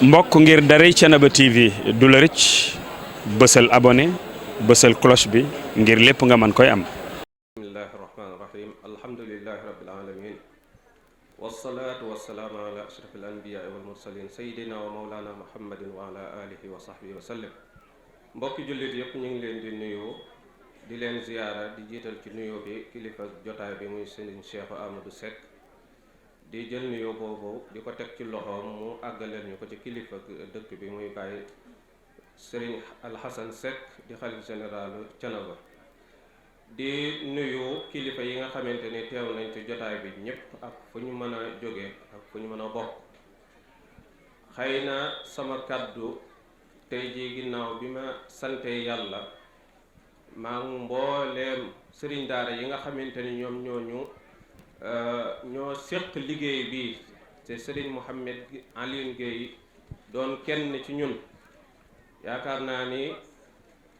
mbokk ngir daray Thiénaba TV du la rëcc bësal abonné bësal cloche bi ngir lépp nga mën koy am. bismillahi rahmaani rahim alhamdulillahi rabbil alamin wassalaatu wassalaamu ala ashrafil anbiyaai wal mursalin sayyidina wa mawlana muhammadin wa ala alihi wa sahbihi wa sallam. mbokki jullit yëpp ñu ngi leen di nuyu di leen ziyaara di jiital ci nuyoo bi kilifa jotaay bi muy Serigne Cheikh Amadou Seck di jël nuyoo boobu di ko teg ci loxoom mu àggaleel ñu ko ci kilifa dëkk bi muy bàyyi Serigne Alhassane Seck di xalif général Thiénaba. di nuyu kilifa yi nga xamante ni teew nañ ci jotaay bi ñëpp ak fu ñu mën a jóge ak fu ñu mën a bokk. xëy na sama kàddu tey jii ginnaaw bi ma sante yàlla maa ngi mbooleem sëriñ daara yi nga xamante ni ñoom ñoo séq liggéey bi te sëriñ Mouhamed Alioune Guèye doon kenn ci ñun. yaakaar naa ni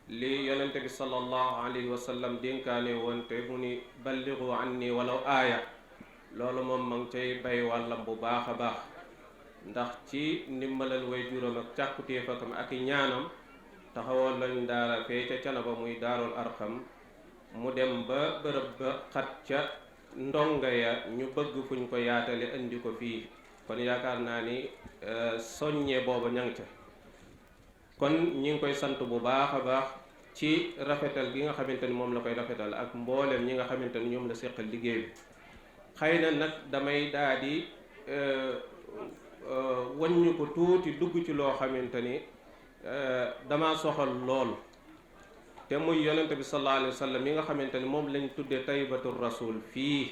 li yonente bi sallallahu alayhi wa sallam dénkaane woon te mu ni balligu anni walaw aaya loolu moom ma ngi cay bay wàllam bu baax a baax ndax ci ndimbalal way juróom ak càkkutéefakam ak i ñaanam taxawoon lañ daara fee ca Thiénaba muy daarul arqam mu dem ba bërëb ba xat ca ndonga ya ñu bëgg fuñ ko yaatale indi ko fii kon yaakaar naa ni soññee booba ñang ca kon ñi ngi koy sant bu baax a baax ci rafetal gi nga xamante ni moom la koy rafetal ak mboolem ñi nga xamante ni ñoom la seqal liggéey bi. xëy na nag damay daal di waññu ko tuuti dugg ci loo xamante ni dama soxal lool te muy yonente bi sallallahu alayhi wa sallam yi nga xamante ni moom lañ tuddee taybatu rasul fii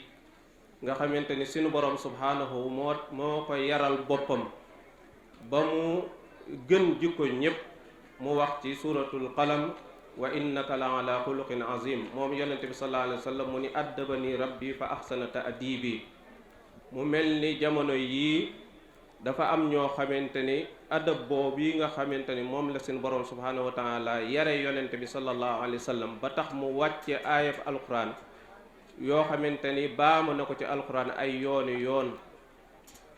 nga xamante ni suñu borom subhanahu moo ko yaral boppam ba mu gën jikko ñépp mu wax ci suratul qalam wa innaka la ala xuluqin azim moom yonente bi sallallahu alayhi wa sallam mu ni addabani rabbi fa ahsana ta'dibi. mu mel ni jamono yii dafa am ñoo xamante ni adab boobu yi nga xamante ni moom la seen borom subhanahu wa taala yare yonente bi sallallahu alayhi wa sallam ba tax mu wàcce aayab alquran yoo xamante ni baama na ko ci alquran ay yoon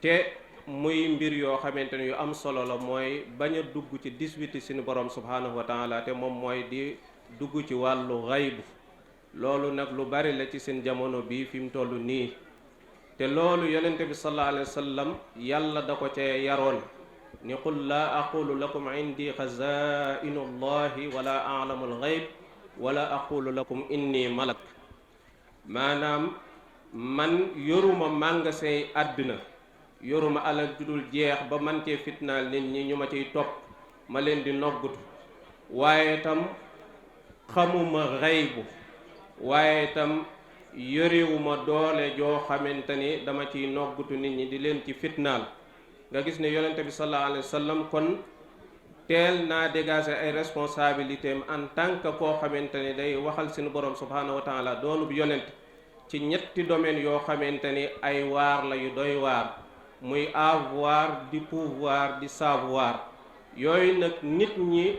te muy mbir yoo xamante ni yu am solo la mooy bañ a dugg ci 18 suñu borom subhanahu wa taala te moom mooy di dugg ci wàllu xaybu. loolu nag lu bari la ci seen jamono bii fi mu toll nii te loolu yonente bi sallallahu alayhi wa sallam yàlla da ko cee yaroon ni qul laa aqulu lakum indi xazainu allahi wala alamu alxayb wala aqulu lakum inni malak. maanaam man yoruma màngasey àddina yoruma alal judul jeex ba man cee fitnaal nit ñi ñu ma ciy topp ma leen di noggutu waaye tam xamuma xaybu waaye tam yorewuma doole joo xamante ni dama ciy noggutu nit ñi di leen ci fitnaal. nga gis ne yonente bi sallallahu alayhi wa sallam kon teel naa dégager ay responsabilités am en tant que koo xamante ni day waxal suñu borom subhanahu wa taala doonub yonent ci ñetti domaines yoo xamante ni ay waar la yu doy waar muy avoir di pouvoir di savoir. yooyu nag nit ñi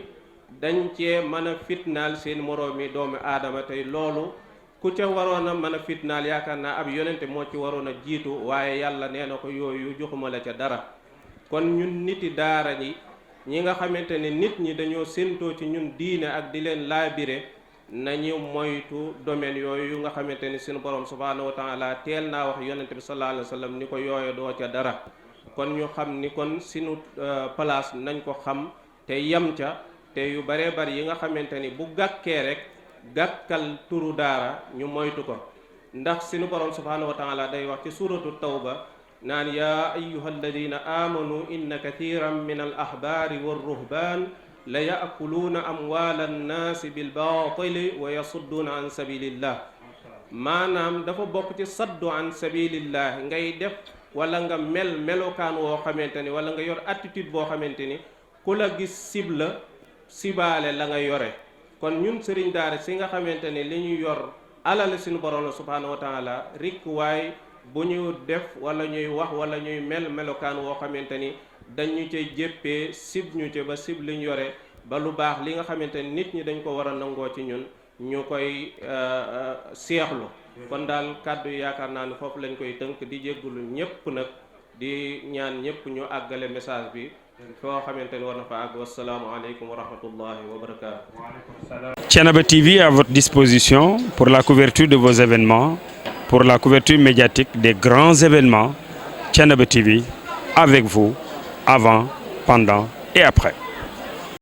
dañ cee mën a fitnaal seen moroomi doomu aadama tey loolu ku ca waroon a mën a fitnaal yaakaar naa ab yonente moo ci waroon a jiitu waaye yàlla nee na ko yooyu joxuma la ca dara. kon ñun niti daara ñi nga xamante ne nit ñi dañoo séentoo ci ñun diine ak di leen laabire nañu moytu domaine yooyu nga xamante ni suñu borom subhanahu wa taala teel naa wax yonente bi sallallahu alayhi wa sallam ni ko yooyu doo ca dara. kon ñu xam ni kon suñu place nañ ko xam te yem ca te yu baree bari yi nga xamante ni bu gàkkee rek gàkkal turu daara ñu moytu ko ndax suñu borom subhanahu wa taala day wax ci suratu tawba naan yaa ayyuha alladina amanu inna kathiran min al ahbaari wa ruhbaan la yaakuluuna amwaala annaasi bil baatili wa yasudduuna an sabilillah. maanaam dafa bokk ci saddu an sabilillah ngay def wala nga melokaan woo xamante ni wala nga yor attitude boo xamante ni ku la gis sibaale la nga yore. kon ñun sëriñ daara si nga xamante ni li ñu yor alal suñu borom la subhanahu wa taala rik waay bu ñu def wala ñuy wax wala ñuy melokaan woo xamante ni dañu cay jéppee sib ñu ca ba sib liñ yore ba lu baax li nga xamante ni nit ñi dañ ko war a nangoo ci ñun ñu koy seexlu. kon daal kàddu yaakaar naa ne foofu lañ koy tënk di jéggulu ñépp nag di ñaan ñépp ñu àggale message bi foo xamante ni war na fa àgg. wassalaamu aleykum wa rahmatullahi wa barakaatu. Thiénaba TV à votre disposition pour la couverture de vos événements, pour la couverture médiatique des grands événements. Thiénaba TV avec vous avant, pendant et après.